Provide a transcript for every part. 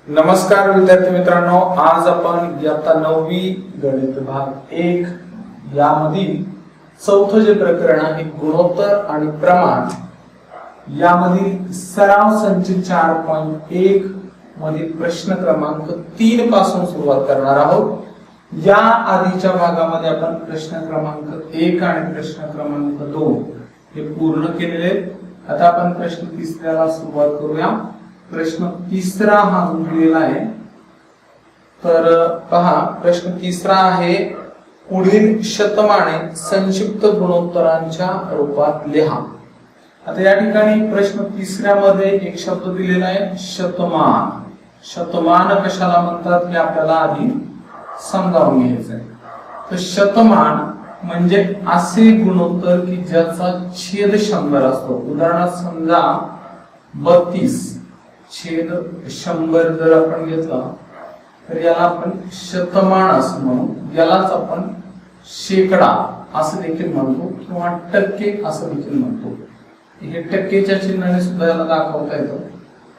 नमस्कार विद्यार्थी मित्रांनो, आज आपण इयत्ता 9वी गणित भाग 1 यामधील चौथं जे प्रकरण आहे गुणोत्तर आणि प्रमाण यामधील सराव संच 4.1 मधील प्रश्न क्रमांक 3 पासून सुरुवात करणार आहोत। या आधीच्या भागामध्ये आपण प्रश्न क्रमांक 1 आणि प्रश्न क्रमांक 2 हे पूर्ण केलेले आहेत। आता आपण प्रश्न तिसऱ्याला सुरुवात करूया। प्रश्न तिसरा हा दिलेला आहे, तर पहा प्रश्न तिसरा आहे, पुढील शतमाने संक्षिप्त गुणोत्तरांच्या रूपात लिहा। आता या ठिकाणी प्रश्न तिसऱ्यामध्ये एक शब्द दिलेला आहे शतमान। शतमान कशाला म्हणतात हे आपल्याला आधी समजावून घ्यायचं आहे। तर शतमान म्हणजे असे गुणोत्तर की ज्याचा छेद 100 असतो। उदाहरणार्थ समजा 32 छेद 100 जर आपण घेतला तर याला आपण शतमान असं म्हणू, यालाच आपण शेकडा असं देखील म्हणतो किंवा टक्के असं देखील म्हणतो। हे टक्केच्या चिन्हाने सुद्धा याला दाखवता येतं।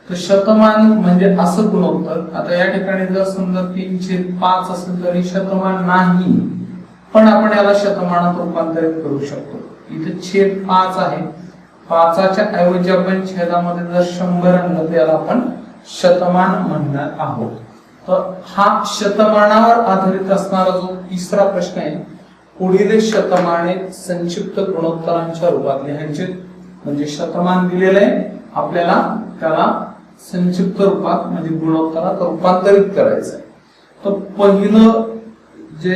तर शतमान म्हणजे असं गुणोत्तर। आता या ठिकाणी जर समजा 3/5 असेल तरी शतमान नाही, पण आपण याला शतमानात रूपांतरित करू शकतो। इथे छेद 5 आहे, 5च्या ऐवजी आपण छेदामध्ये जर 100 आणलं तर याला आपण शतमान म्हणणार आहोत। तर हा शतमानावर आधारित असणारा जो तिसरा प्रश्न आहे, पुढील शतमाने संक्षिप्त गुणोत्तरांच्या रूपात लिहायचे। म्हणजे शतमान दिलेलं आहे, आपल्याला त्याला संक्षिप्त रूपात म्हणजे गुणोत्तरात रूपांतरित करायचं आहे। तर पहिलं जे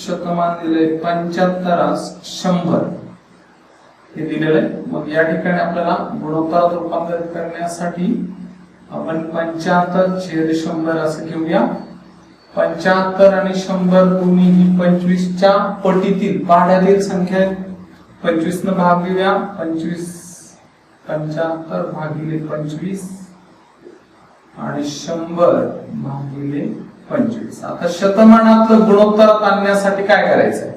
शतमान दिलंय 75 100 हे दिलेलं आहे। मग या ठिकाणी आपल्याला गुणोत्तरात रूपांतरित करण्यासाठी आपण 75/100 असं घेऊया। 75 आणि 100 दोन्ही 25च्या पटीतील पाढ्यातील संख्या आहे। 25 न भाग देऊया, 75 भागिले 25 आणि 100 भागिले 25। आता शतमानातलं गुणोत्तरात आणण्यासाठी काय करायचंय,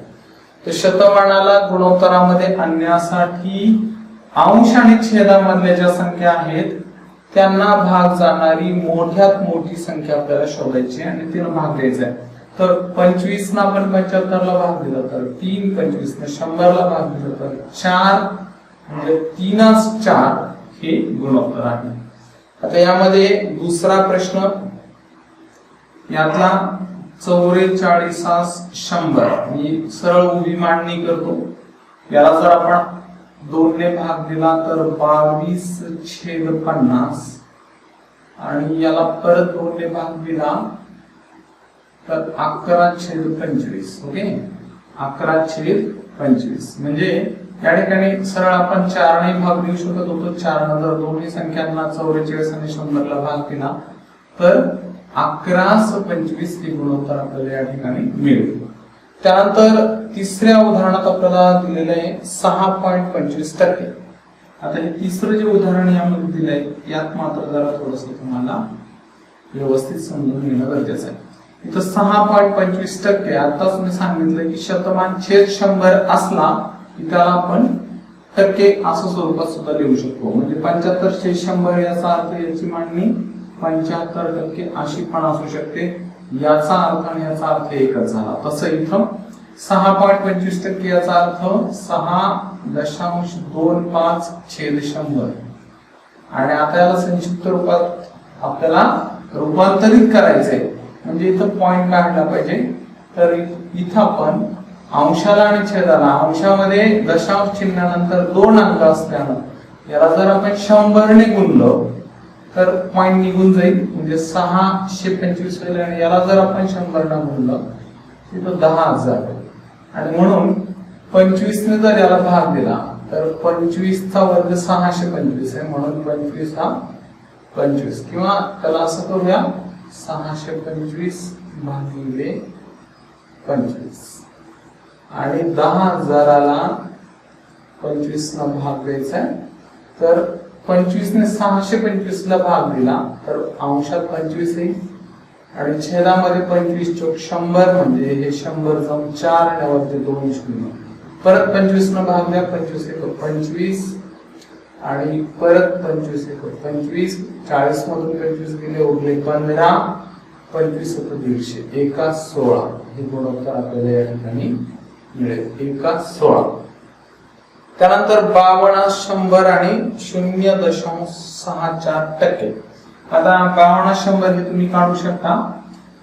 तर शतमानाला गुणोत्तरामध्ये आणण्यासाठी अंश आणि छेदामधल्या ज्या संख्या आहेत त्यांना भाग जाणारी मोठ्यात मोठी संख्या आपल्याला शोधायची आणि तिला भाग द्यायचा आहे। तर 25 ना आपण 75 ला भाग दिला तर 3, 25 ने 100 ला भाग दिला तर 4, म्हणजे 3/4 हे गुणोत्तर आहे। आता यामध्ये दुसरा प्रश्न, यातला 44 100 मी सरळ उभी मांडणी करतो। याला जर आपण 2 ने भाग दिला तर 22/50 आणि याला परत 2 ने भाग दिला तर 11/25। ओके, 11/25 म्हणजे या ठिकाणी सरळ आपण 4 ने भाग देऊ शकत होतो। 4 नंतर दोन्ही संख्यांना 44 आणि 100 ला भाग दिला तर 11/25 हे गुणोत्तर आपल्याला या ठिकाणी मिळेल। त्यानंतर तिसऱ्या उदाहरणात आपल्याला दिलेलं आहे 6.25%। आता हे तिसरं जे उदाहरण यामध्ये दिलंय यात मात्र जरा थोडस तुम्हाला व्यवस्थित समजून घेणं गरजेचं आहे। इथं 6.25%, आताच मी सांगितलं की शतमान छेद 100 असला की त्याला आपण टक्के असं स्वरूपात सुद्धा लिहू शकतो। म्हणजे 75/100 याचा अर्थ याची मांडणी 75% अशी पण असू शकते। याचा अर्थ आणि याचा अर्थ एकच झाला। तसं इथं 6.25% याचा अर्थ 6.25/100 आणि आता याला संक्षिप्त रूपात आपल्याला रूपांतरित करायचंय। म्हणजे इथं पॉइंट काढला पाहिजे। तर इथं आपण अंशाला आणि छेदाला, अंशामध्ये दशांश चिन्हानंतर 2 अंक असल्यानं याला जर आपण 100 ने गुणलं तर पॉइंट निघून जाईल, म्हणजे 625 होईल। आणि याला जर आपण 100 ने गुणलं तिथं 10,000 आणि म्हणून 25 ने जर याला भाग दिला तर 25चा वर्ग 625 आहे, म्हणून 25 हा 25 किंवा त्याला असं करूया 625 भागिले 25 आणि 10,000ला 25 न भाग द्यायचा आहे। तर 25 ने 625 ला भाग दिला तर अंशात 25 येईल आणि छेदामध्ये 25 चोक 100 म्हणजे हे 100 जाऊन 4 आणि वरती 2 शून्य, परत 25 न भाग द्या, 25 1 25 आणि परत 25 येतो. 25 40 मधून 25 गेले, उरले 15, 25 होतं 150, एका 16. हे गुणोत्तर आपल्याला या ठिकाणी मिळेल, एका 16. त्यानंतर 52, 100 आणि 0.64%. आता 52, 100 हे तुम्ही काढू शकता.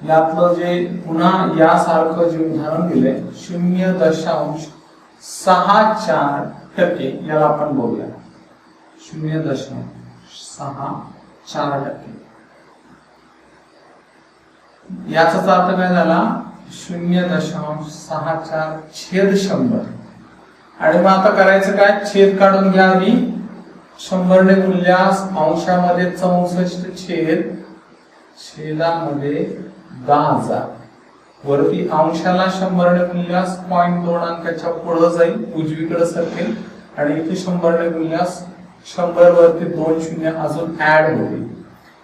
यातलं जे पुन्हा यासारखं जे उदाहरण दिलंय 0.64%, याला आपण बघूया. 0.64%. याचाच अर्थ काय झाला, 0.64/100. आणि मग आता करायचं काय, छेद काढून घ्या आधी. 100 ने गुणल्यास अंशामध्ये 64 छेदामध्ये 10,000. वरती अंशाला 100 ने गुणल्यास 0.2 अंकाच्या पुढे जाईल, उजवीकडे सरकेल. आणि इथे 100 ने गुणल्यास 100 वरती 2 शून्य अजून ऍड होतील.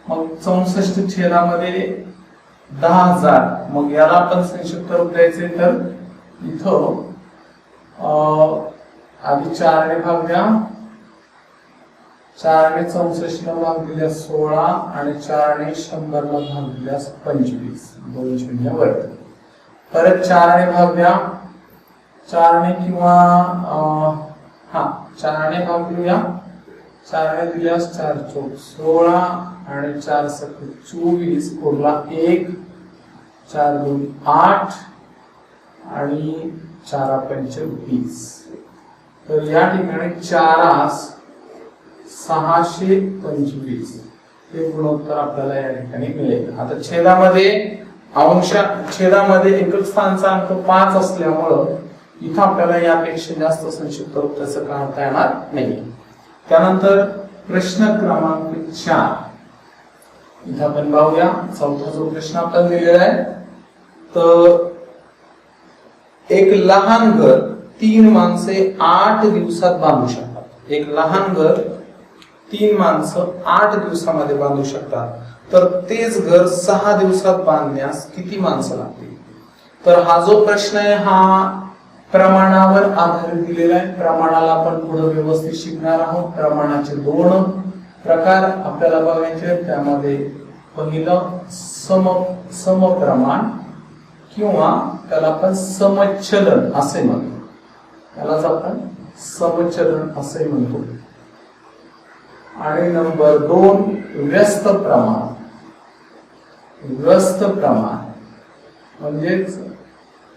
मग 64 छेदामध्ये 10,000. मग याला आपण संक्षिप्त रूप द्यायचे तर इथं आधी 4 ने भाग द्या. 4 ने 64 ला भाग दिल्यास 16 आणि 4 ने 100 ला भाग दिल्यास 25, 2 शून्य वरती. परत 4 ने भाग द्या. 4 ने किंवा 4 ने भाग देऊया. 4 ने दिल्यास 4 चौक 16 आणि 4 सक 24, उरला 1, 4 2 8 आणि 4 पंच 20. तर या ठिकाणी 4 625 हे गुणोत्तर आपल्याला या ठिकाणी मिळेल. आता छेदामध्ये एकक स्थानचा अंक 5 असल्यामुळं इथं आपल्याला यापेक्षा जास्त संक्षिप्त रूप त्याचं काढता येणार नाही. त्यानंतर प्रश्न क्रमांक 4 इथं आपण पाहूया. चौथा जो प्रश्न आपल्याला दिलेला आहे, तर एक लहान घर 3 माणसे 8 दिवसात बांधू शकतात. एक लहान घर 3 माणसं 8 दिवसामध्ये बांधू शकतात. तर तेच घर 6 दिवसात बांधण्यास किती माणसं लागतील? तर हा जो प्रश्न आहे हा प्रमाणावर आधारित दिलेला आहे. प्रमाणाला आपण पुढे व्यवस्थित शिकणार आहोत. प्रमाणाचे 2 प्रकार आपल्याला बघायचे. त्यामध्ये पहिलं समप्रमाण किंवा त्याला आपण समचलन असे म्हणतो. त्यालाच आपण समचलन असे म्हणतो. आणि नंबर 2 व्यस्त प्रमाण. व्यस्त प्रमाण म्हणजेच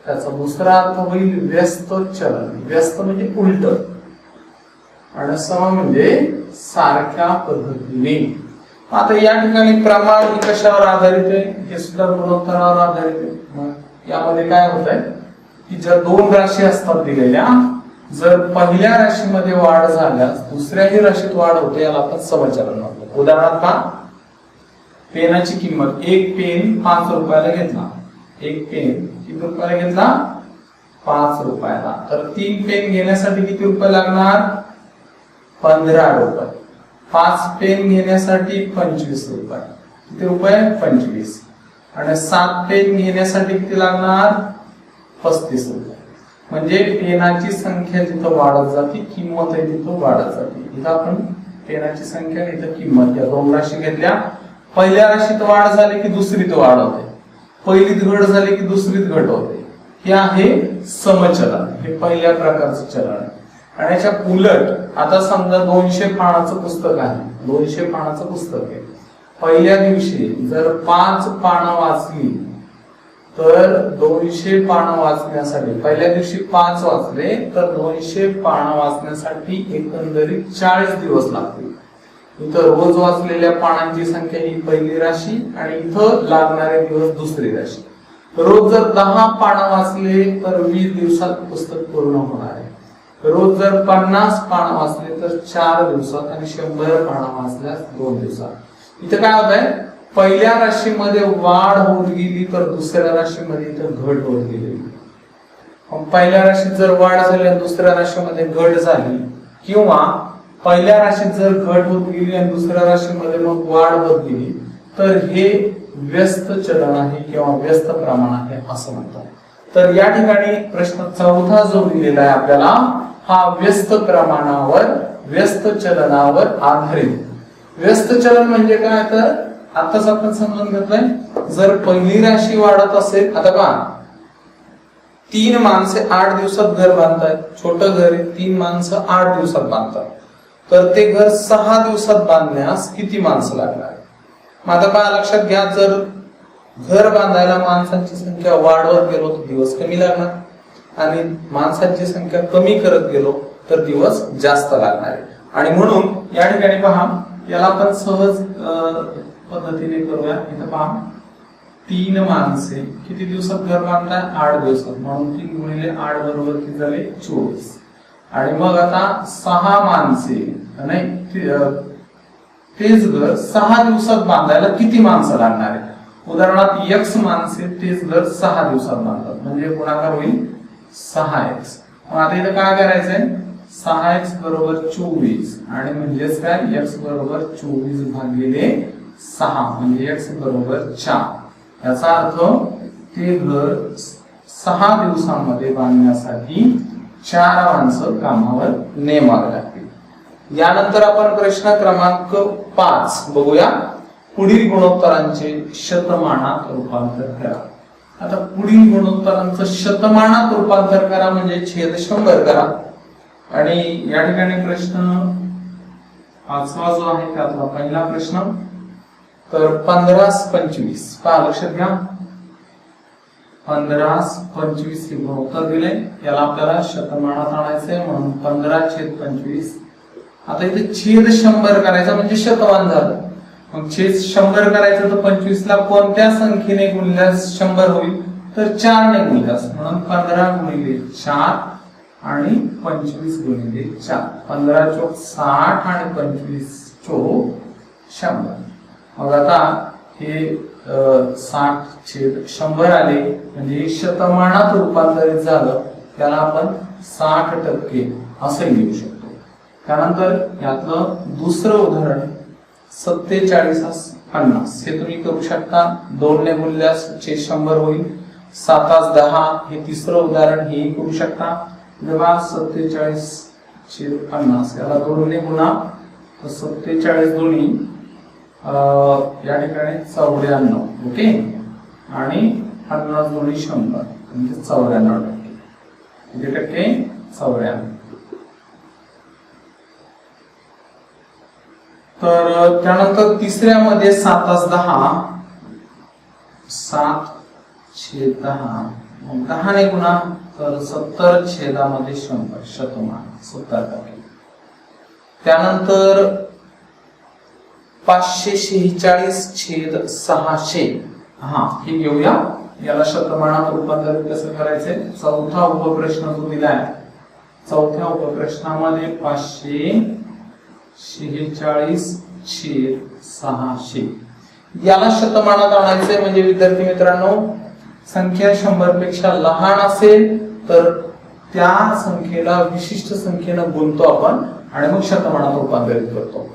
त्याचा दुसरा अर्थ होईल व्यस्त चलन. व्यस्त म्हणजे उलट आणि सम म्हणजे सारख्या पद्धतीने. आता या ठिकाणी प्रमाण कशावर आधारित आहे? हे सुद्धा गुणोत्तरावर आधारित आहे. यामध्ये काय होत आहे की जर 2 राशी असतात दिलेल्या, जर पहिल्या राशीमध्ये वाढ झाल्यास दुसऱ्याही राशीत वाढ होते, याला आपण समचलन म्हणतो. उदाहरणार्थ पेनाची किंमत, एक पेन 5 रुपयाला घेतला. एक पेन किती रुपयाला घेतला? 5 रुपयाला. तर 3 पेन घेण्यासाठी किती रुपये लागणार? 15 रुपये. 5 पेन घेण्यासाठी 25 रुपये. किती रुपये? 25. आणि 7 पेन घेण्यासाठी किती लागणार? 35 रुपये. म्हणजे पेनाची संख्या जिथं वाढत जाते, किंमत आहे तिथं वाढत जाते. इथं आपण पेनाची संख्या, इथं किंमत, या 2 राशी घेतल्या. पहिल्या राशीत वाढ झाली की दुसरीत वाढ होते, पहिलीत घट झाली की दुसरीत घट होते. हे आहे समचलन. हे पहिल्या प्रकारचं चलन आहे. आणि याच्या उलट आता समजा 200 पानाचं पुस्तक आहे. 200 पानाचं पुस्तक आहे. पहिल्या दिवशी जर 5 पानं वाचली तर 200 पानं वाचण्यासाठी, पहिल्या दिवशी 5 वाचले तर 200 पानं वाचण्यासाठी एकंदरीत 40 दिवस लागतील. इथं रोज वाचलेल्या पानांची संख्या ही पहिली राशी आणि इथं लागणारे दिवस दुसरी राशी. रोज जर 10 पानं वाचले तर 20 दिवसात पुस्तक पूर्ण होणार आहे. रोज जर 50 पानं वाचले तर 4 दिवसात आणि 100 पानं वाचल्यास 2 दिवसात. इथं काय होत आहे? पहिल्या राशीमध्ये वाढ होत गेली तर दुसऱ्या राशीमध्ये इथं घट होत गेली. पहिल्या राशीत जर वाढ झाली आणि दुसऱ्या राशीमध्ये घट झाली, किंवा पहिल्या राशीत जर घट होत गेली आणि दुसऱ्या राशीमध्ये मग वाढ होत गेली, तर हे व्यस्त चलन आहे किंवा व्यस्त प्रमाण आहे असं म्हणतात. तर या ठिकाणी प्रश्न 4 जो दिलेला आहे आपल्याला, हा व्यस्त प्रमाणावर व्यस्त चलनावर आधारित. व्यस्त चलन म्हणजे काय, तर आताच आपण समजून घेतलंय. जर पहिली राशी वाढत असेल, आता पहा 3 माणसे 8 दिवसात घर बांधतायत, छोटं घर आहे, 3 माणसं 8 दिवसात बांधतात, तर ते घर 6 दिवसात बांधण्यास किती माणसं लागणार. मग आता पहा लक्षात घ्या, जर घर बांधायला माणसांची संख्या वाढवत गेलो तर दिवस कमी लागणार आणि माणसांची संख्या कमी करत गेलो तर दिवस जास्त लागणार आहे. आणि म्हणून या ठिकाणी पहा, याला आपण सहज पद्धतीने करूया. इथं पहा 3 माणसे किती दिवसात घर बांधताय, 8 दिवसात, म्हणून 3 गुणिले 8 बरोबर किती झाले 24. आणि मग आता 6 माणसे नाही, तेच घर 6 दिवसात बांधायला किती माणसं लागणार आहे. उदाहरणार्थ x माणसे तेच घर 6 दिवसात बांधतात, म्हणजे गुणाकार होईल 6x. मग आता इथं काय करायचंय, 6x बरोबर 24 आणि म्हणजेच काय, x बरोबर 24 भागिले 6 म्हणजे x बरोबर 4. याचा अर्थ ते घर 6 दिवसांमध्ये बांधण्यासाठी 4 माणसं कामावर नेमावे लागतील. यानंतर आपण प्रश्न क्रमांक 5 बघूया. पुढील गुणोत्तरांचे शतमानात रूपांतर करा. आता पुढील गुणोत्तरांचं शतमानात रूपांतर करा म्हणजे छेद 100 करा. आणि या ठिकाणी प्रश्न 5वा जो आहे त्यातला पहिला प्रश्न, तर 15/25 पहा लक्षात घ्या, 15/25 हे गुणोत्तर दिले, याला आपल्याला शतमानात आणायचंय म्हणून 15/25. आता इथे छेद 100 करायचा म्हणजे शतमान झालं. मग छेद 100 करायचं तर 25 ला कोणत्या संख्येने गुणल्यास 100 होईल, तर 4 ने गुणल्यास, म्हणून 15 गुणिले 4 आणि 25 गुणिले 4. 15 चोक 60 आणि 25 चोक 100. मग आता हे 60/100 आले म्हणजे शतमानात रूपांतरित झालं, त्याला आपण 60% असे लिहू शकतो. त्यानंतर यातलं दुसरं उदाहरण 47/50 हे तुम्ही करू शकता. 2 ने गुणल्यास 100 होईल. 7×10 हे तिसरं उदाहरण हे करू शकता. 47/50 याला 2 ने गुणा, 47 दोन्ही या ठिकाणी 94. ओके, आणि 50 दोन्ही 100 म्हणजे 94%. किती टक्के, 94. तर त्यानंतर तिसऱ्यामध्ये 7×10 7/10 10 ने गुणा, तर 70/100 शतमान 70%. त्यानंतर 546/600 हे घेऊया. याला शतमानात रूपांतरित कसं करायचंय, चौथा उपप्रश्न जो दिलाय, चौथ्या उपप्रश्नामध्ये 546/600 याला शतमानात आणायचंय. म्हणजे विद्यार्थी मित्रांनो, संख्या 100 पेक्षा लहान असेल तर त्या संख्येला विशिष्ट संख्येनं गुणतो आपण आणि मग शतमानात रूपांतरित करतो.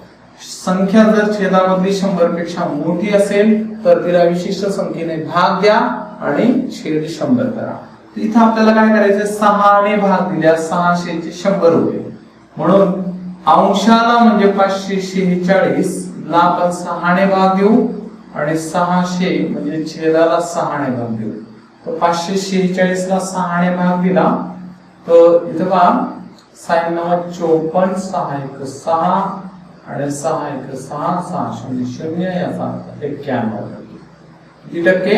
संख्या जर छेदामधली 100 पेक्षा मोठी असेल तर तिला विशिष्ट संख्येने भाग द्या आणि छेद 100 करा. इथं आपल्याला काय करायचंय, 6 ने भाग दिल्यास 600 चे 100 होईल. म्हणून अंशाला म्हणजे 546 ला आपण 6 ने भाग देऊ आणि 600 म्हणजे छेदाला 6 ने भाग देऊ. तर 546 ला 6 ने भाग दिला तर इथं पहा 6 54 6 आणि 6 याचा अर्थ 91%. किती टक्के,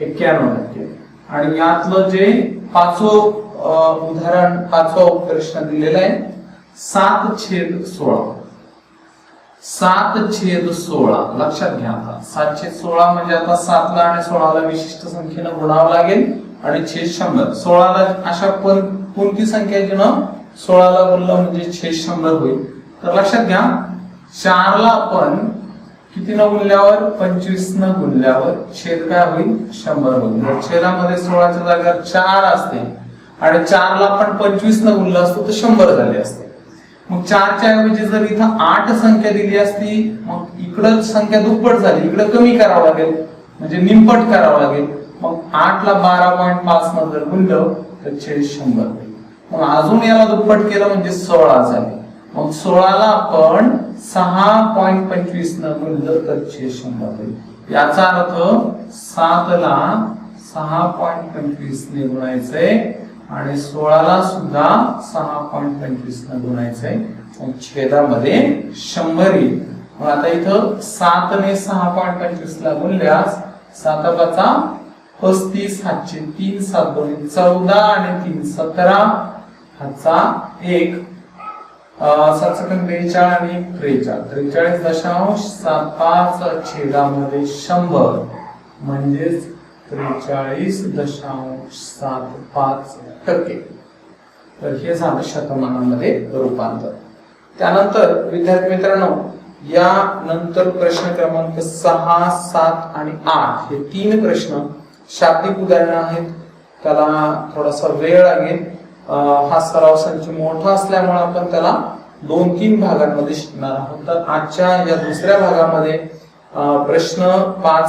91%. आणि यातलं जे 5वं उदाहरण 5वा प्रश्न दिलेला आहे 7/16 7/16 लक्षात घ्या. आता 7/16 म्हणजे आता 7 ला आणि 16 ला विशिष्ट संख्येनं गुणावं लागेल आणि छेद 100. 16 ला अशा कोणती संख्या जिनं 16 ला गुणलं म्हणजे छेद 100 होईल. तर लक्षात घ्या, 4 ला आपण किती न गुणल्यावर, 25 न गुणल्यावर छेद काय होईल, 100 होईल. छेदामध्ये 16च्या जागेवर 4 असते आणि 4 ला आपण 25 न गुणलं असतो तर 100 झाले असते. मग 4च्या ऐवजी जर इथं 8 संख्या दिली असती, मग इकडं संख्या दुप्पट झाली, इकडं कमी करावं लागेल म्हणजे निमपट करावं लागेल. मग 8 ला 12.5 न जर गुणलं तर छेद 100 होईल. मग अजून याला दुप्पट केलं म्हणजे 16 झाले. मग 16ला आपण 6.25 न गुणलं तर 100 होईल. याचा अर्थ 7ला 6.25 ने गुणायचंय आणि 16ला सुद्धा 6.25 न गुणायचंय. मग छेदामध्ये 100 येईल. मग आता इथं 7 ने 6.25 ला गुणल्यास 7 35 हातचे 3 7 दोन्ही 14 आणि 3 17 हातचा 1 7 42 आणि 43 43.75 छेदामध्ये 100 म्हणजेच 43.75%. तर हे झालं शतमानामध्ये रूपांतर. त्यानंतर विद्यार्थी मित्रांनो या नंतर प्रश्न क्रमांक 6 7 आणि 8 हे 3 प्रश्न शाब्दिक उदाहरण आहेत. त्याला थोडासा वेळ लागेल. हा सराव संच मोठा असल्यामुळे आपण त्याला 2-3 भागांमध्ये शिकणार आहोत. तर आजच्या या दुसऱ्या भागामध्ये प्रश्न 5